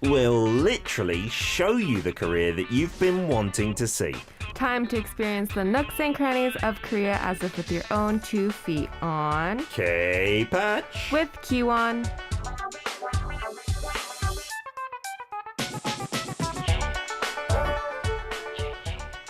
will literally show you the Korea that you've been wanting to see. Time to experience the nooks and crannies of Korea as if with your own 2 feet on K-Patch with Keewon.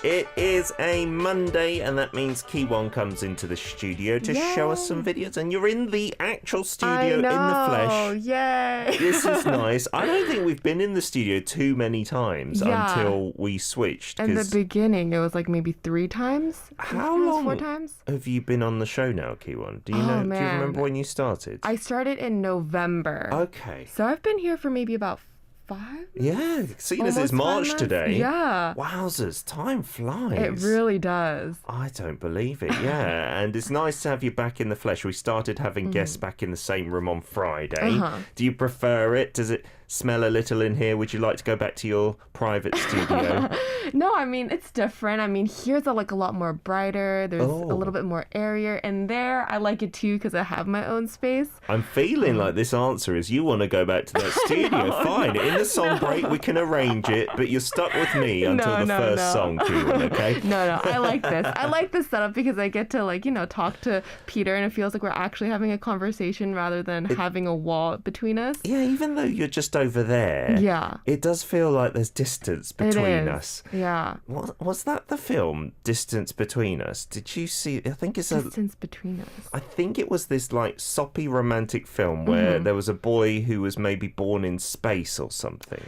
It is a Monday, and that means Keewon comes into the studio to show us some videos, and you're in the actual studio in the flesh. Oh, yay! This is nice. I don't think we've been in the studio too many times until we switched. In the beginning, it was like maybe 3 times. How long 4 times? have you been on the show now, Keewon? Do you know? Man. Do you remember when you started? I started in November. Okay. So I've been here for maybe about 5? Yeah, seeing as Almost it's 5 March months? today. Yeah. Wowzers, time flies. It really does. I don't believe it, yeah. And it's nice to have you back in the flesh. We started having guests back in the same room on Friday. Do you prefer it? Does it smell a little in here? Would you like to go back to your private studio? No, I mean, it's different. I mean, here's a lot more brighter. There's a little bit more airier. And there, I like it too because I have my own space. I'm feeling like this answer is you want to go back to that studio. Fine. In the song break, we can arrange it, but you're stuck with me until the first song, Keewon, okay? No, I like this. I like this setup because I get to, talk to Peter, and it feels like we're actually having a conversation rather than having a wall between us. Yeah, even though you're just over there, it does feel like there's distance between us. Yeah. Was that the film, Distance Between Us? Did you see? I think it's Distance Between Us. I think it was this soppy romantic film where there was a boy who was maybe born in space or something.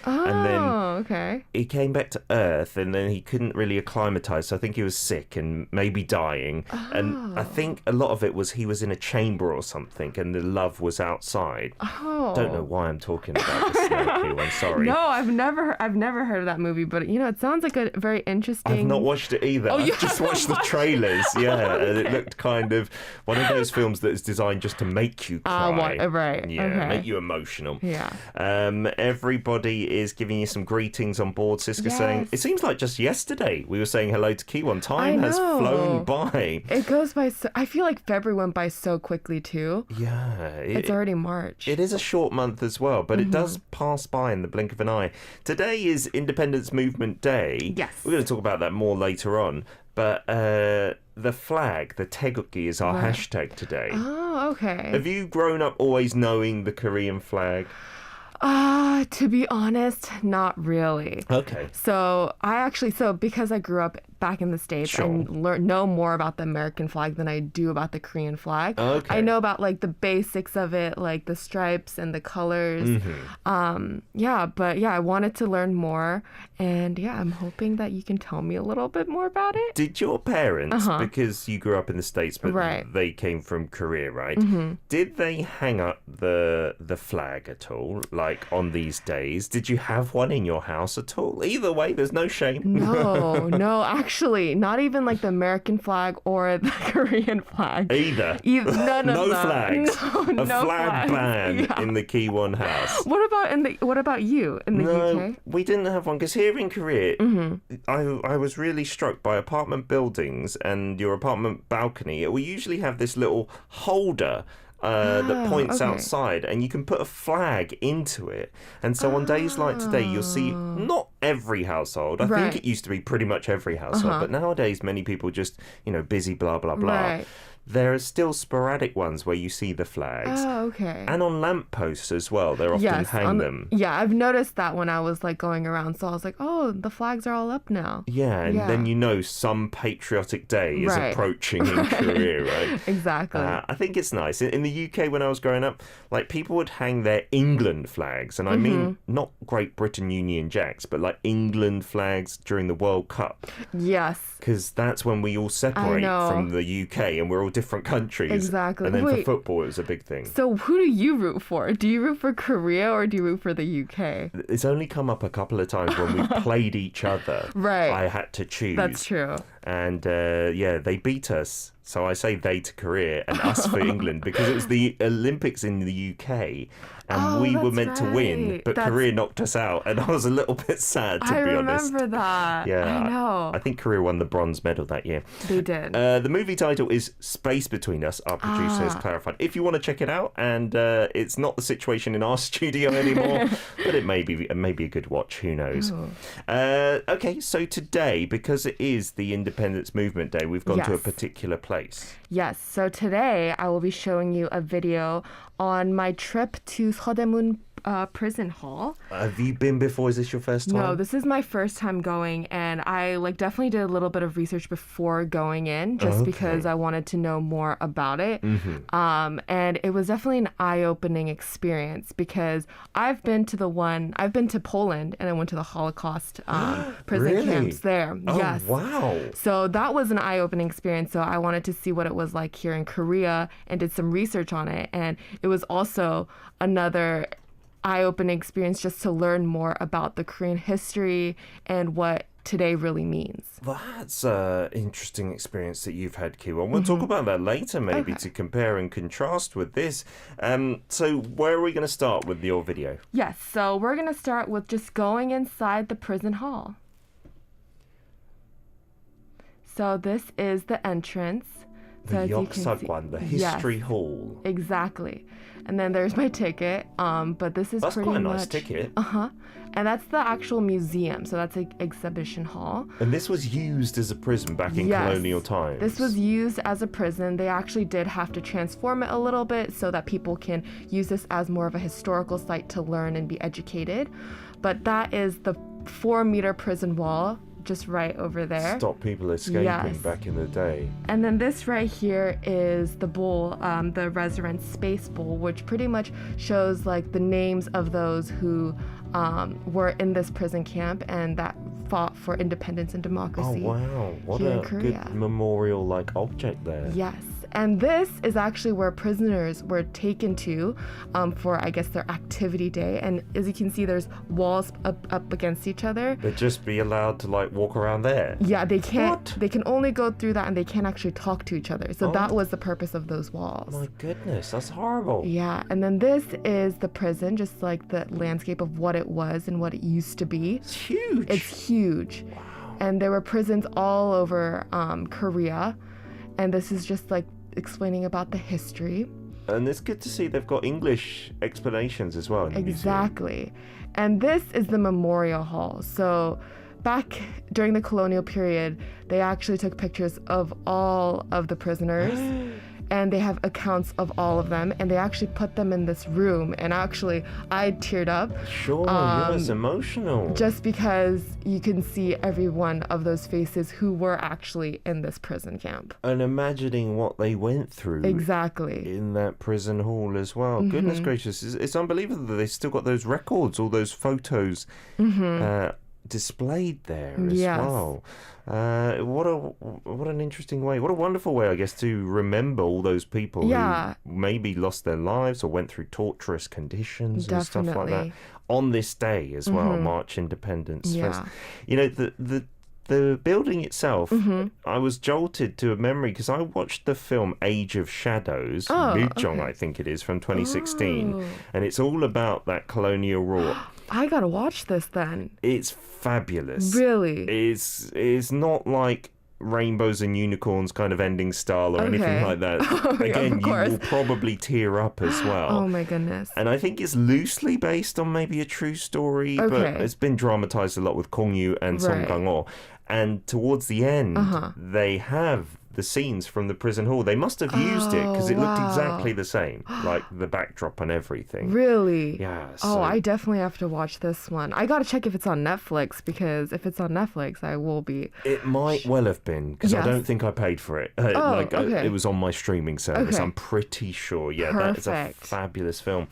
Oh, and then okay. he came back to Earth, and then he couldn't really acclimatize, so I think he was sick and maybe dying. And I think a lot of it was he was in a chamber or something, and the love was outside. Don't know why I'm talking about this now, I'm sorry. No, I've never heard of that movie, but it sounds like a very interesting. I've not watched it either. I've just watched the trailers. Yeah, and it looked kind of one of those films that is designed just to make you cry. Right. Yeah, okay. make you emotional. Yeah. Everybody is giving you some greetings on board. Siska saying, it seems like just yesterday we were saying hello to Keewon. Time has flown by. It goes by I feel like February went by so quickly too. Yeah. It's already March. It is a short month as well, but it does pass by in the blink of an eye. Today is Independence Movement Day. Yes. We're going to talk about that more later on. But the flag, the taegukgi, is our hashtag today. Oh, okay. Have you grown up always knowing the Korean flag? To be honest, not really. Okay. So because I grew up back in the States, I know more about the American flag than I do about the Korean flag. Okay. I know about the basics of it, like the stripes and the colors. I wanted to learn more, and I'm hoping that you can tell me a little bit more about it. Did your parents, because you grew up in the States, but they came from Korea, right? Did they hang up the flag at all, on these days? Did you have one in your house at all? Either way, there's no shame. No, actually, not even the American flag or the Korean flag. Either. None of no them. flags. No Flag flags. ban in the Keewon house. What about you in the UK? We didn't have one because here in Korea, I was really struck by apartment buildings and your apartment balcony. We usually have this little holder that points outside, and you can put a flag into it. And so on days like today, you'll see not every household. I think it used to be pretty much every household, but nowadays many people just, busy, blah, blah, blah. Right. There are still sporadic ones where you see the flags. Oh, okay. And on lampposts as well, they often hang them. Yeah, I've noticed that when I was going around. So I was like, oh, the flags are all up now. Yeah, and then some patriotic day is approaching in Korea, right? Exactly. I think it's nice. In the UK, when I was growing up, people would hang their England flags. And I mean, not Great Britain Union Jacks, but England flags during the World Cup. Yes. Because that's when we all separate from the UK and we're all different countries. Exactly. And then for football, it was a big thing. So who do you root for? Do you root for Korea or do you root for the UK? It's only come up a couple of times when we've played each other. Right. I had to choose. That's true. And they beat us. So I say they to Korea and us for England because it was the Olympics in the UK and we were meant to win, but Korea knocked us out. And I was a little bit sad, to be honest. I remember that. Yeah, I know. I think Korea won the bronze medal that year. They did. The movie title is Space Between Us, our producer has clarified. If you want to check it out, and it's not the situation in our studio anymore, but it may be a good watch, who knows. Okay, so today, because it is the Independence Movement Day, we've gone to a particular place. Yes, so today I will be showing you a video on my trip to Seodaemun Prison Hall. Have you been before? Is this your first time? No, this is my first time going, and I definitely did a little bit of research before going in, just because I wanted to know more about it. And it was definitely an eye-opening experience because I've been to Poland, and I went to the Holocaust prison camps there. Oh, yes. Wow. So that was an eye-opening experience. So I wanted to see what it was like here in Korea and did some research on it. And it was also another eye-opening experience just to learn more about the Korean history and what today really means. That's an interesting experience that you've had, Keewon. We'll talk about that later, maybe, to compare and contrast with this. So where are we going to start with your video? Yes, so we're going to start with just going inside the prison hall. So this is the entrance. The Yoksagwan, the History Hall. Exactly. And then there's my ticket. But this is pretty much... That's quite a nice ticket. And that's the actual museum. So that's an exhibition hall. And this was used as a prison back in colonial times. This was used as a prison. They actually did have to transform it a little bit so that people can use this as more of a historical site to learn and be educated. But that is the 4-meter prison wall just right over there. Stop people escaping back in the day. And then this right here is the bowl, the Resurrect Space Bowl, which pretty much shows the names of those who were in this prison camp and that fought for independence and democracy. Oh wow, what a good memorial object there. Yes. And this is actually where prisoners were taken to for, I guess, their activity day. And as you can see, there's walls up against each other. They'd just be allowed to walk around there? Yeah, they can't. What? They can only go through that and they can't actually talk to each other. So that was the purpose of those walls. My goodness, that's horrible. Yeah, and then this is the prison, just the landscape of what it was and what it used to be. It's huge. It's huge. Wow. And there were prisons all over Korea. And this is just explaining about the history. And it's good to see they've got English explanations as well in the Exactly. And this is the memorial hall. So back during the colonial period, they actually took pictures of all of the prisoners. And they have accounts of all of them, and they actually put them in this room. And actually, I teared up. Sure, it's emotional. Just because you can see every one of those faces who were actually in this prison camp. And imagining what they went through. Exactly. In that prison hall as well. Goodness gracious, it's unbelievable that they've still got those records, all those photos displayed there as well. What an interesting way. What a wonderful way, I guess, to remember all those people who maybe lost their lives or went through torturous conditions and stuff like that on this day as well, March Independence Fest. You know, the building itself, I was jolted to a memory because I watched the film Age of Shadows, Mujong, I think it is, from 2016, and it's all about that colonial rule. I gotta watch this then. It's fabulous. Really? It's not like rainbows and unicorns kind of ending style or anything like that. Again, you will probably tear up as well. Oh my goodness. And I think it's loosely based on maybe a true story, but it's been dramatized a lot with Kong Yu and Song Kang-ho. And towards the end, they have the scenes from the prison hall. They must have used it because it looked exactly the same, like the backdrop and everything. Really? Yeah. Oh, I definitely have to watch this one. I gotta check if it's on Netflix, because if it's on Netflix, I will be. It might well have been, because I don't think I paid for it. It was on my streaming service. I'm pretty sure. Yeah, that is a fabulous film.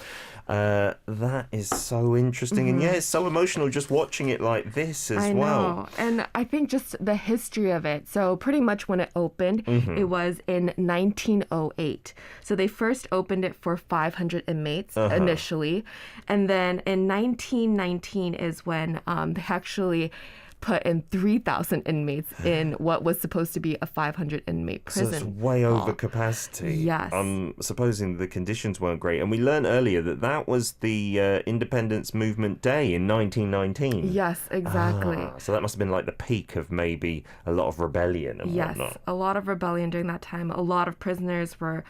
That is so interesting. And it's so emotional just watching it like this as well. I know. And I think just the history of it. So pretty much when it opened, it was in 1908. So they first opened it for 500 inmates initially. And then in 1919 is when they actually put in 3,000 inmates in what was supposed to be a 500 inmate prison. So it's way over capacity. Yes. I'm supposing the conditions weren't great. And we learned earlier that was the Independence Movement Day in 1919. Yes, exactly. So that must have been like the peak of maybe a lot of rebellion and yes, whatnot. A lot of rebellion during that time. A lot of prisoners were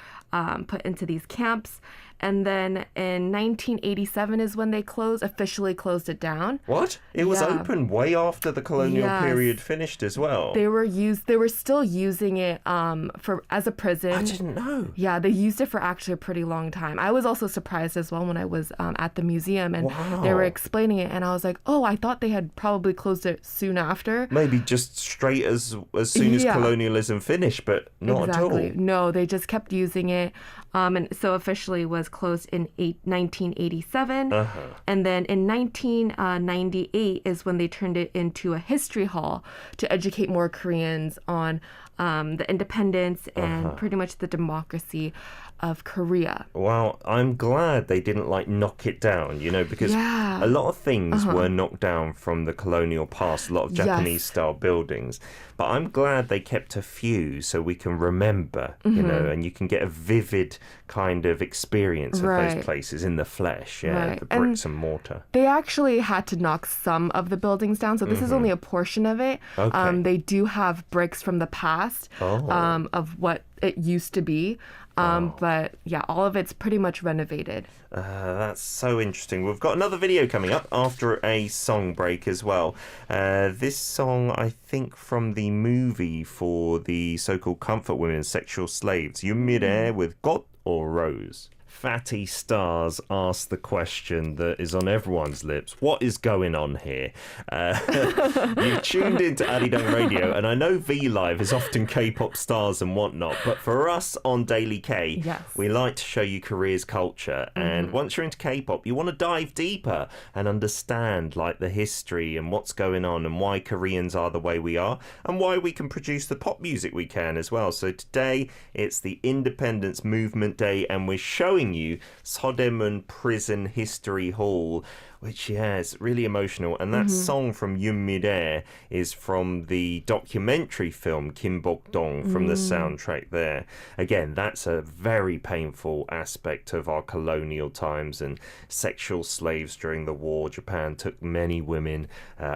put into these camps. And then in 1987 is when they officially closed it down. What? It was open way after the colonial period finished as well. They were still using it as a prison. I didn't know. Yeah, they used it for actually a pretty long time. I was also surprised as well when I was at the museum and they were explaining it, and I was like, oh, I thought they had probably closed it soon after. Maybe just straight as soon as colonialism finished, but not at all. No, they just kept using it. And so officially was closed in 1987. And then in 1998 is when they turned it into a history hall to educate more Koreans on the independence and pretty much the democracy of Korea. Well, I'm glad they didn't knock it down, because a lot of things were knocked down from the colonial past, a lot of Japanese style buildings. But I'm glad they kept a few so we can remember, and you can get a vivid kind of experience of those places in the flesh, the bricks and mortar. They actually had to knock some of the buildings down, so this is only a portion of it. Okay. They do have bricks from the past of what it used to be. But yeah, all of it's pretty much renovated. That's so interesting. We've got another video coming up after a song break as well. This song, I think, from the movie for the so-called comfort women, sexual slaves. Yoonmire with God or Rose. Fatty Stars asked the question that is on everyone's lips. What is going on here? You've tuned into ARIRANG Radio, and I know V Live is often K-pop stars and whatnot, but for us on Daily K, we like to show you Korea's culture. And once you're into K-pop, you want to dive deeper and understand the history and what's going on and why Koreans are the way we are and why we can produce the pop music we can as well. So today, it's the Independence Movement Day, and we're showing you Seodaemun Prison History Hall, which is really emotional. And that song from Yoonmire is from the documentary film Kim Bok-dong from the soundtrack there. Again, that's a very painful aspect of our colonial times and sexual slaves during the war. Japan took many women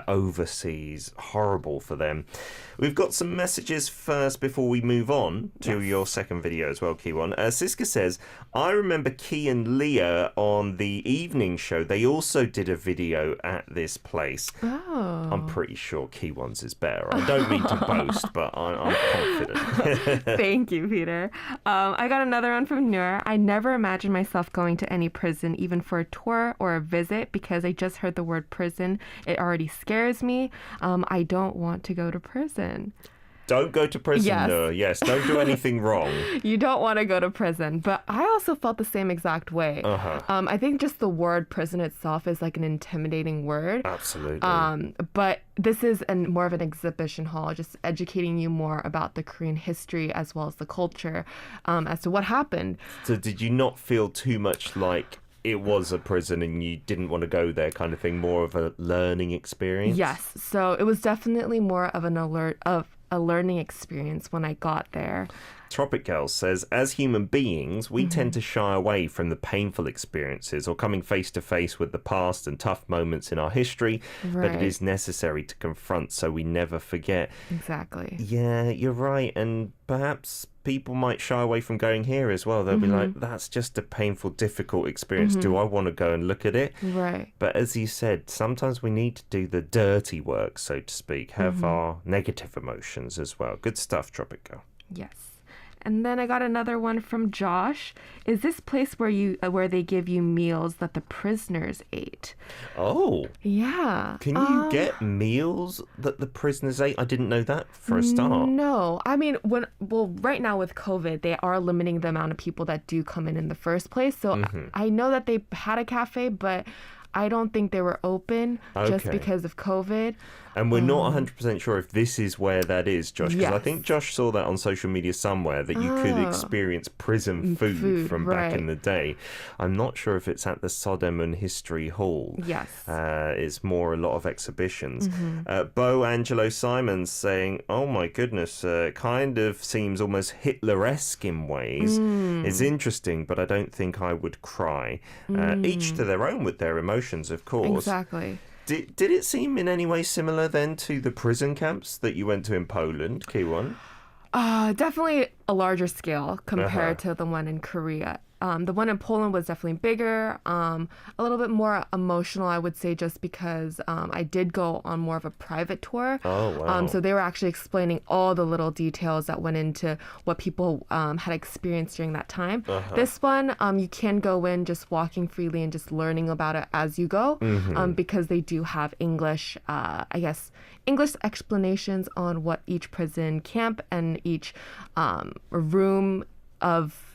overseas. Horrible for them. We've got some messages first before we move on to your second video as well, Keewon. Siska says, I remember Key and Leah on the evening show. They also did a video at this place. I'm pretty sure Keewon's is better. I don't mean to boast, but I'm confident. Thank you, Peter. I got another one from Noor. I never imagined myself going to any prison, even for a tour or a visit, because I just heard the word prison. It already scares me. I don't want to go to prison. Don't go to prison, Noor. Yes, don't do anything wrong. You don't want to go to prison. But I also felt the same exact way. I think just the word prison itself is an intimidating word. Absolutely. But this is more of an exhibition hall, just educating you more about the Korean history as well as the culture as to what happened. So did you not feel too much like it was a prison and you didn't want to go there kind of thing, more of a learning experience? Yes. So it was definitely more of a learning experience when I got there. Tropic Girl says, as human beings, we tend to shy away from the painful experiences or coming face to face with the past and tough moments in our history, but it is necessary to confront so we never forget. Exactly. Yeah, you're right. And perhaps people might shy away from going here as well. They'll be like, that's just a painful, difficult experience. Do I want to go and look at it? Right. But as you said, sometimes we need to do the dirty work, so to speak, have our negative emotions as well. Good stuff, Tropic Girl. Yes. And then I got another one from Josh. Is this place where they give you meals that the prisoners ate? Oh. Yeah. Can you get meals that the prisoners ate? I didn't know that for a start. No. I mean, right now with COVID, they are limiting the amount of people that do come in the first place. So I know that they had a cafe, but I don't think they were open just Okay. because of COVID. And we're not 100% sure if this is where that is, Josh, because I Yes. think Josh saw that on social media somewhere that you could experience prison food from back in the day. I'm not sure if it's at the Seodaemun History Hall. Yes. It's more a lot of exhibitions. Bo Angelo Simons saying, oh my goodness, kind of seems almost Hitler-esque in ways. It's interesting, but I don't think I would cry. Each to their own with their emotions, of course. Exactly. Did it seem in any way similar then to the prison camps that you went to in Poland, Keewon? Definitely a larger scale compared to the one in Korea. The one in Poland was definitely bigger, a little bit more emotional, I would say, just because I did go on more of a private tour. Oh, wow. So they were actually explaining all the little details that went into what people had experienced during that time. This one, you can go in just walking freely and just learning about it as you go, because they do have English, English explanations on what each prison camp and each room of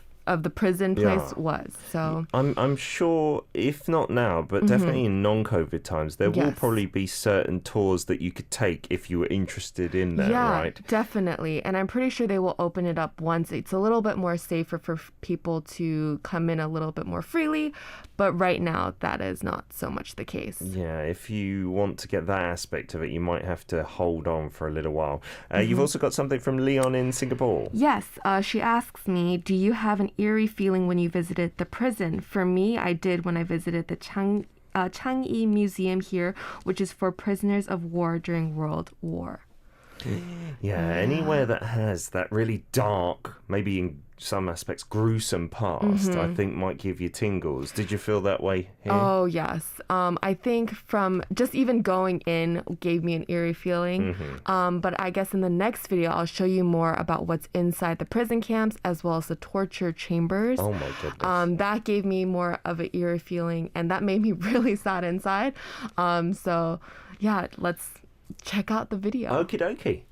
the prison place was. So I'm sure, if not now, but definitely in non-COVID times, there will probably be certain tours that you could take if you were interested in that, right? Yeah, definitely. And I'm pretty sure they will open it up once it's a little bit more safer for people to come in a little bit more freely. But right now, that is not so much the case. Yeah, if you want to get that aspect of it, you might have to hold on for a little while. You've also got something from Leon in Singapore. Yes, she asks me, do you have an eerie feeling when you visited the prison? For me, I did when I visited the Changi Museum here, which is for prisoners of war during World War. Yeah, anywhere that has that really dark, maybe in some aspects gruesome past, I think might give you tingles. Did you feel that way here? Oh, yes. I think from just even going in gave me an eerie feeling. But I guess in the next video, I'll show you more about what's inside the prison camps as well as the torture chambers. Oh my goodness. That gave me more of an eerie feeling, and that made me really sad inside. So yeah, let's check out the video. Okie dokie.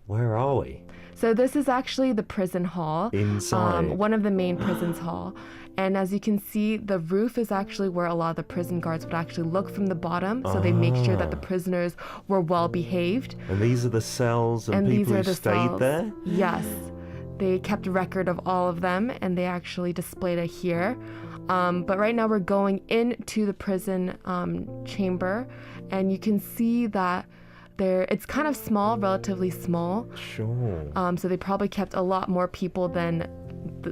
Where are we? So this is actually the prison hall. Inside. One of the main prisons hall. And as you can see, the roof is actually where a lot of the prison guards would actually look from the bottom. So they make sure that the prisoners were well behaved. And these are the cells and people these are who the stayed cells. there? Yes. They kept a record of all of them, and they actually displayed it here. But right now we're going into the prison chamber, and you can see that it's kind of small, relatively small. Sure. So they probably kept a lot more people than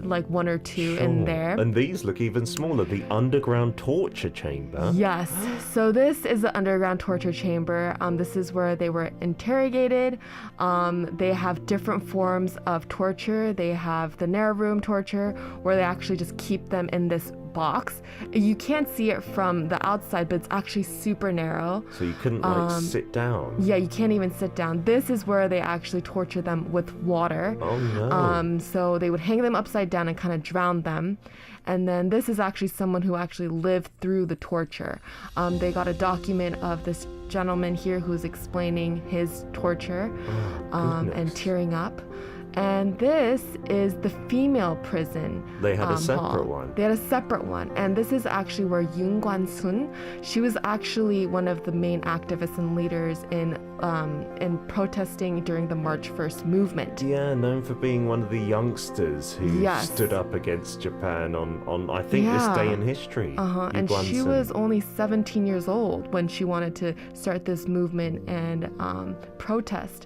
like one or two in there. And these look even smaller. The underground torture chamber. Yes. So this is the underground torture chamber. This is where they were interrogated. They have different forms of torture. They have the narrow room torture, where they actually just keep them in this box. You can't see it from the outside, but it's actually super narrow. So you couldn't sit down. Yeah, you can't even sit down. This is where they actually torture them with water. Oh no. So they would hang them upside down and kind of drown them. And then this is actually someone who actually lived through the torture. They got a document of this gentleman here who's explaining his torture and tearing up. And this is the female prison. They had a separate hall. one. They had a separate one. And this is actually where Yoon Kwan-sun, she was actually one of the main activists and leaders in protesting during the March 1st movement. Yeah, known for being one of the youngsters who stood up against Japan on I think this day in history. And she was only 17 years old when she wanted to start this movement and protest.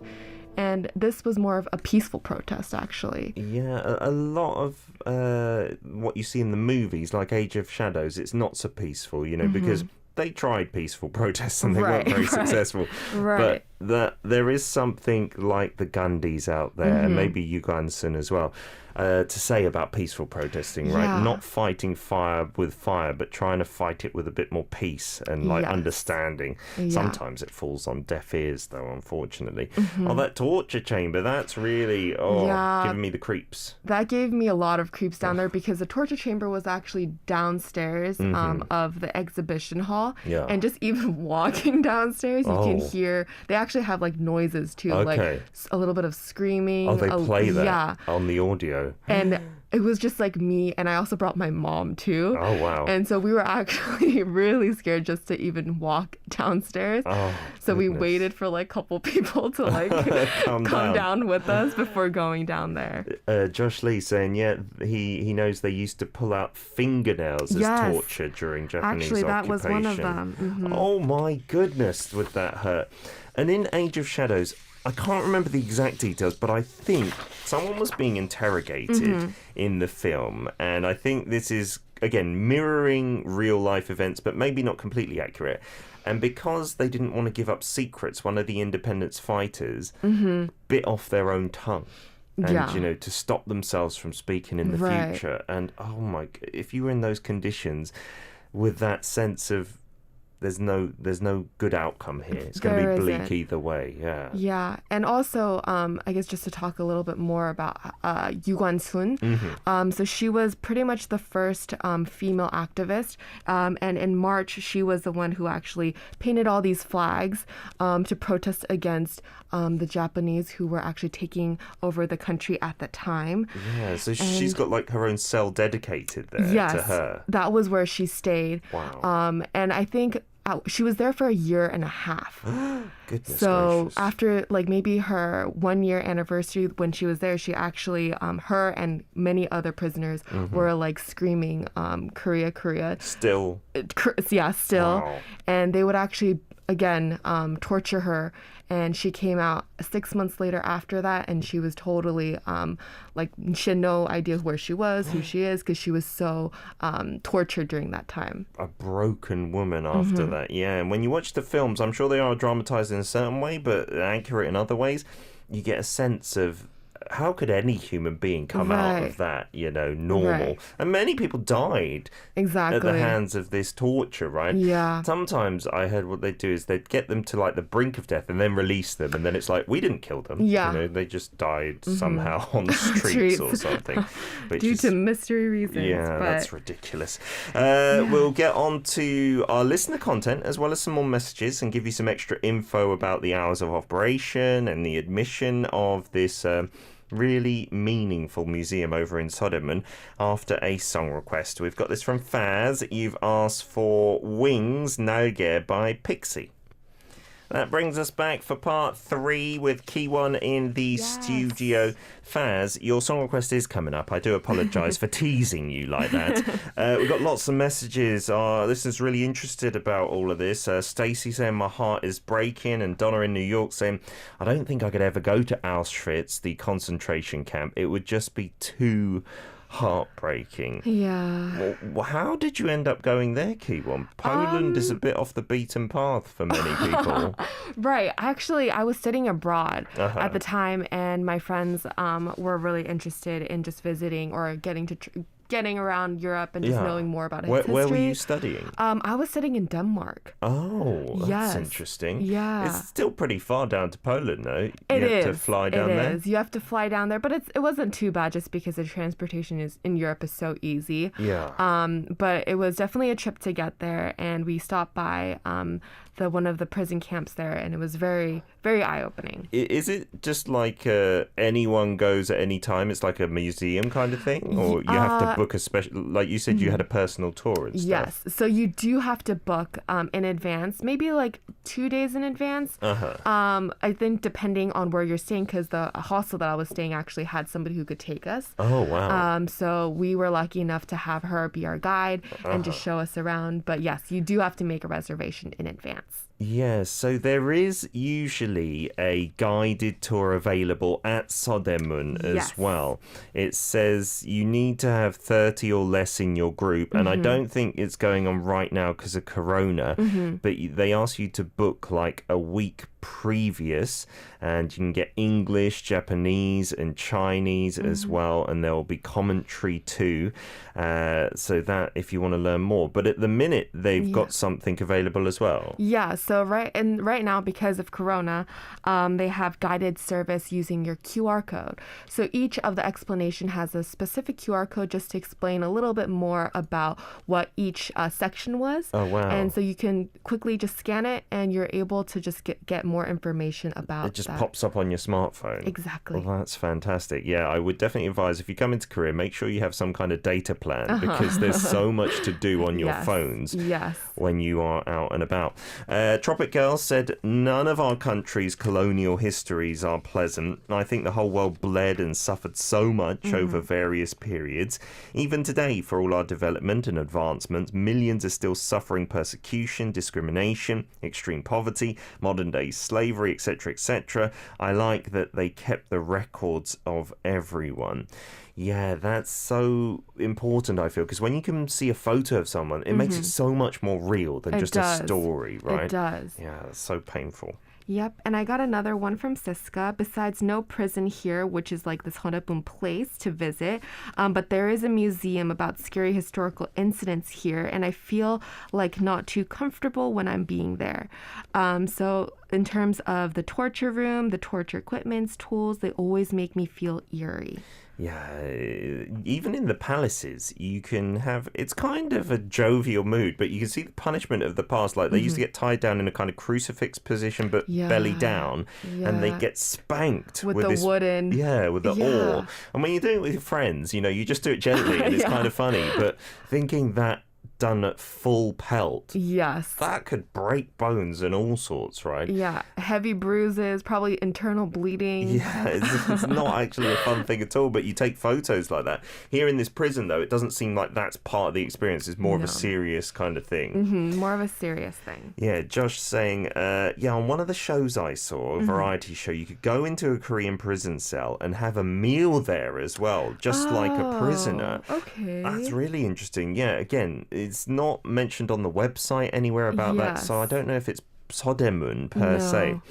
And this was more of a peaceful protest, actually. Yeah, a lot of what you see in the movies, like Age of Shadows, it's not so peaceful, because they tried peaceful protests and they weren't very successful. Right. But there is something like the Gandhis out there, and maybe Yu Guan-sun as well, to say about peaceful protesting, right? Not fighting fire with fire, but trying to fight it with a bit more peace and understanding. Sometimes it falls on deaf ears, though, unfortunately. Oh, that torture chamber, that's really giving me the creeps. That gave me a lot of creeps down there because the torture chamber was actually downstairs of the exhibition hall. Yeah. And just even walking downstairs, you can hear, they actually have like noises too, like a little bit of screaming. Oh, they play that on the audio. And it was just like me, and I also brought my mom too. Oh, wow. And so we were actually really scared just to even walk downstairs. Oh, so we goodness. waited for like a couple people to like come down with us before going down there. Josh Lee saying, yeah, he knows they used to pull out fingernails as torture during Japanese Actually, that occupation. was one of them. Mm-hmm. Oh my goodness, would that hurt. And in Age of Shadows, I can't remember the exact details, but I think someone was being interrogated in the film. And I think this is, again, mirroring real life events, but maybe not completely accurate. And because they didn't want to give up secrets, one of the independence fighters bit off their own tongue. And, you know, to stop themselves from speaking in the future. And, oh my, if you were in those conditions with that sense of there's no good outcome here. It's going to be bleak either way. Yeah. Yeah, and also, I guess just to talk a little bit more about Yu Guan-sun. So she was pretty much the first female activist, and in March she was the one who actually painted all these flags to protest against the Japanese who were actually taking over the country at the time. Yeah, so she's got like her own cell dedicated there to her. That was where she stayed. Wow. And I think she was there for a year and a half. Goodness so gracious. After like maybe her 1 year anniversary when she was there, she actually, her and many other prisoners were like screaming, Korea, Korea. Still. Still. Wow. And they would actually, again, torture her. And she came out 6 months later after that, and she was totally, like, she had no idea where she was, who she is, because she was so tortured during that time. A broken woman after that, yeah. And when you watch the films, I'm sure they are dramatized in a certain way, but accurate in other ways. You get a sense of how could any human being come out of that, you know, normal? And many people died at the hands of this torture, right? Yeah. Sometimes I heard what they'd do is they'd get them to like the brink of death and then release them, and then it's like, we didn't kill them. Yeah. You know, they just died somehow on the streets or something. Due to mystery reasons. Yeah, that's ridiculous. We'll get on to our listener content as well as some more messages and give you some extra info about the hours of operation and the admission of this really meaningful museum over in Seodaemun after a song request. We've got this from Faz. You've asked for Wings Naege by Pixie. That brings us back for part 3 with Keewon in the studio. Faz, your song request is coming up. I do apologise for teasing you like that. We've got lots of messages. Our listeners really interested about all of this. Stacey saying, my heart is breaking. And Donna in New York saying, I don't think I could ever go to Auschwitz, the concentration camp. It would just be too heartbreaking. Yeah. Well, how did you end up going there, Keewon? Poland is a bit off the beaten path for many people. Right. Actually, I was studying abroad at the time, and my friends were really interested in just visiting or getting around Europe and just knowing more about its history. Where were you studying? I was studying in Denmark. Oh, that's interesting. Yeah. It's still pretty far down to Poland, though. You have to fly down there? It is. You have to fly down there, but it wasn't too bad just because the transportation in Europe is so easy. Yeah. But it was definitely a trip to get there, and we stopped by one of the prison camps there, and it was very, very eye-opening. Is it just like anyone goes at any time? It's like a museum kind of thing? Or you have to book a special... Like you said, you had a personal tour and stuff. Yes. So you do have to book in advance, maybe like 2 days in advance. I think depending on where you're staying, because the hostel that I was staying actually had somebody who could take us. Oh, wow. So we were lucky enough to have her be our guide and just show us around. But yes, you do have to make a reservation in advance. Yes, so there is usually a guided tour available at Seodaemun as well. It says you need to have 30 or less in your group, and I don't think it's going on right now because of Corona, but they ask you to book like a week previous, and you can get English, Japanese and Chinese as well, and there will be commentary too, so that if you want to learn more. But at the minute they've got something available as well. Yes, So right now, because of Corona, they have guided service using your QR code. So each of the explanation has a specific QR code just to explain a little bit more about what each section was. Oh, wow. And so you can quickly just scan it and you're able to just get more information about It just that. pops up on your smartphone. Exactly. Well, that's fantastic. Yeah, I would definitely advise if you come into Korea, make sure you have some kind of data plan because there's so much to do on your phones when you are out and about. Tropic Girl said, none of our country's colonial histories are pleasant. I think the whole world bled and suffered so much over various periods. Even today, for all our development and advancements, millions are still suffering persecution, discrimination, extreme poverty, modern-day slavery, etc., etc. I like that they kept the records of everyone. Yeah, that's so important, I feel, because when you can see a photo of someone, it makes it so much more real than just a story, right? It does. Yeah, it's so painful. Yep, and I got another one from Siska. Besides no prison here, which is like this Seodaemun place to visit, but there is a museum about scary historical incidents here, and I feel like not too comfortable when I'm being there. So in terms of the torture room, the torture equipments, tools, they always make me feel eerie. Yeah, even in the palaces, you can have, it's kind of a jovial mood, but you can see the punishment of the past. Like they used to get tied down in a kind of crucifix position, but belly down, and they get spanked with this wooden. Yeah, with the oar. And when you do it with your friends, you know, you just do it gently and it's kind of funny, but thinking that done at full pelt. Yes. That could break bones and all sorts, right? Yeah. Heavy bruises, probably internal bleeding. Yeah, it's not actually a fun thing at all, but you take photos like that. Here in this prison, though, it doesn't seem like that's part of the experience. It's more of a serious kind of thing. More of a serious thing. Yeah, Josh saying, on one of the shows I saw, a variety show, you could go into a Korean prison cell and have a meal there as well, just like a prisoner. Okay. That's really interesting. Yeah, again, it's not mentioned on the website anywhere about that, so I don't know if it's Seodaemun per se.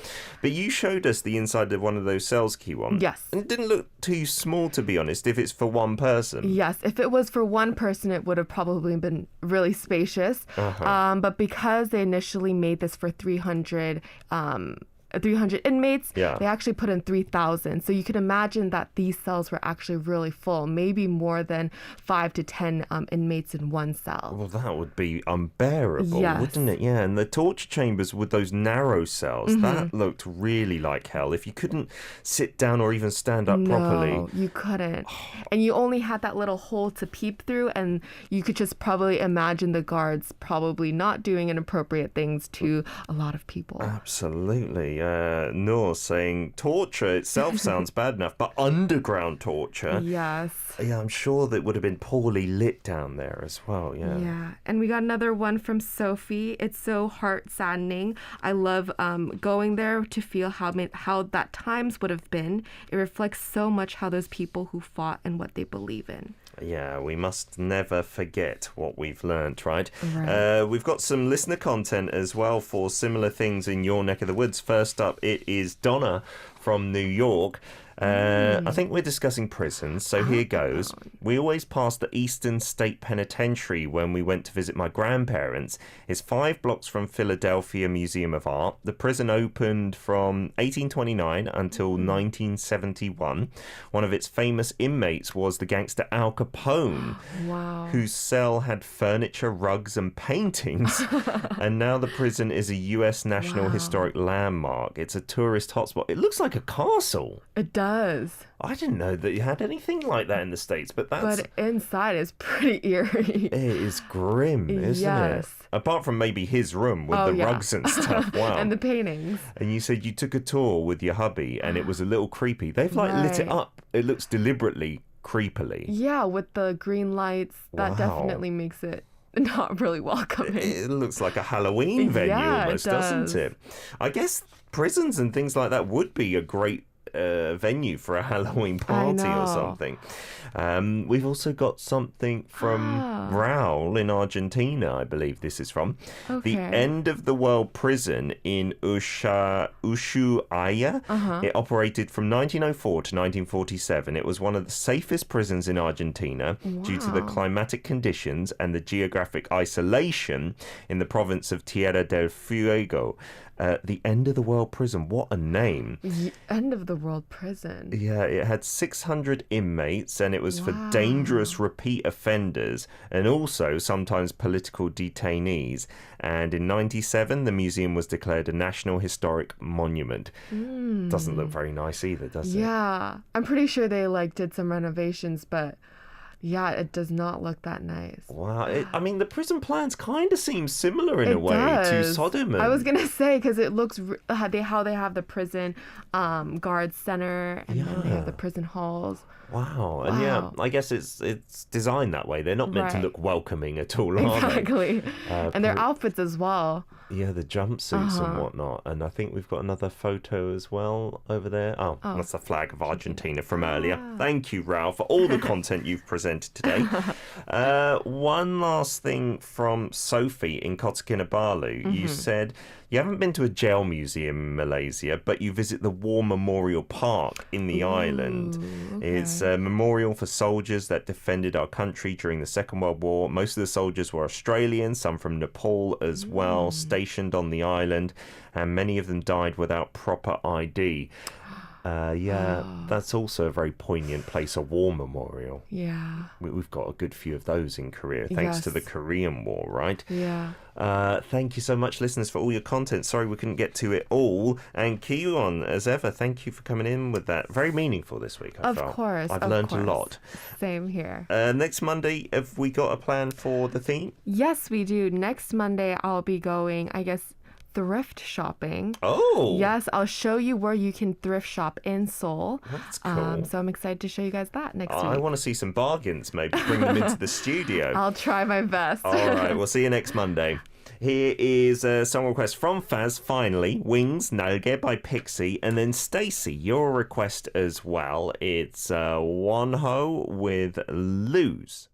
But you showed us the inside of one of those cells, Keewon. Yes. And it didn't look too small, to be honest, if it's for one person. Yes, if it was for one person, it would have probably been really spacious. But because they initially made this for 300 inmates, they actually put in 3,000. So you can imagine that these cells were actually really full, maybe more than 5 to 10 inmates in one cell. Well, that would be unbearable, wouldn't it? Yeah, and the torture chambers with those narrow cells, that looked really like hell. If you couldn't sit down or even stand up properly. No, you couldn't. And you only had that little hole to peep through, and you could just probably imagine the guards probably not doing inappropriate things to a lot of people. Absolutely. Noor saying torture itself sounds bad enough, but underground torture. Yes. Yeah, I'm sure that would have been poorly lit down there as well. Yeah. Yeah. And we got another one from Sophie. It's so heart saddening. I love going there to feel how that times would have been. It reflects so much how those people who fought and what they believe in. Yeah, we must never forget what we've learnt, right? Right. We've got some listener content as well for similar things in your neck of the woods. First up, it is Donna from New York. I think we're discussing prisons, so here goes. We always passed the Eastern State Penitentiary when we went to visit my grandparents. It's 5 blocks from Philadelphia Museum of Art. The prison opened from 1829 until 1971. One of its famous inmates was the gangster Al Capone, whose cell had furniture, rugs, and paintings. And now the prison is a U.S. National Historic Landmark. It's a tourist hotspot. It looks like a castle. It does. I didn't know that you had anything like that in the States, but inside is pretty eerie. It is grim, isn't it? Apart from maybe his room with the rugs and stuff. Wow. And the paintings. And you said you took a tour with your hubby and it was a little creepy. They've lit it up. It looks deliberately creepily. Yeah, with the green lights. That definitely makes it not really welcoming. It looks like a Halloween venue almost, doesn't it? I guess prisons and things like that would be a great a venue for a Halloween party or something. We've also got something from Raul in Argentina, I believe this is from. Okay. The end of the world prison in Ushuaia. It operated from 1904 to 1947. It was one of the safest prisons in Argentina due to the climatic conditions and the geographic isolation in the province of Tierra del Fuego. The End of the World Prison. What a name. The End of the World Prison. Yeah, it had 600 inmates and it was for dangerous repeat offenders and also sometimes political detainees. And in 97, the museum was declared a National Historic Monument. Doesn't look very nice either, does it? Yeah. I'm pretty sure they did some renovations, but yeah, it does not look that nice. Wow. I mean, the prison plans kind of seem similar in a way to Seodaemun. I was going to say, because it looks how they have the prison guard center and then they have the prison halls. Wow. And yeah, I guess it's designed that way. They're not meant to look welcoming at all, are they? Exactly. And their outfits as well. Yeah, the jumpsuits and whatnot. And I think we've got another photo as well over there. Oh, that's the flag of Argentina from earlier. Thank you, Ralph, for all the content you've presented today. One last thing from Sophie in Kota Kinabalu. You said you haven't been to a jail museum in Malaysia, but you visit the War Memorial Park in the island. Okay. It's a memorial for soldiers that defended our country during the Second World War. Most of the soldiers were Australian, some from Nepal as well, stationed on the island, and many of them died without proper ID. That's also a very poignant place, a war memorial. Yeah. We've got a good few of those in Korea, thanks to the Korean War, right? Yeah. Thank you so much, listeners, for all your content. Sorry we couldn't get to it all. And Keewon, as ever, thank you for coming in with that. Very meaningful this week, I felt. Of course. I've learned a lot. Same here. Next Monday, have we got a plan for the theme? Yes, we do. Next Monday, I'll be going, I guess, thrift shopping. Oh! Yes, I'll show you where you can thrift shop in Seoul. That's cool. So I'm excited to show you guys that next week. I want to see some bargains, maybe bring them into the studio. I'll try my best. All right, we'll see you next Monday. Here is a song request from Faz, finally. Wings, Nalge by Pixie. And then Stacey, your request as well. It's Wonho with Lose.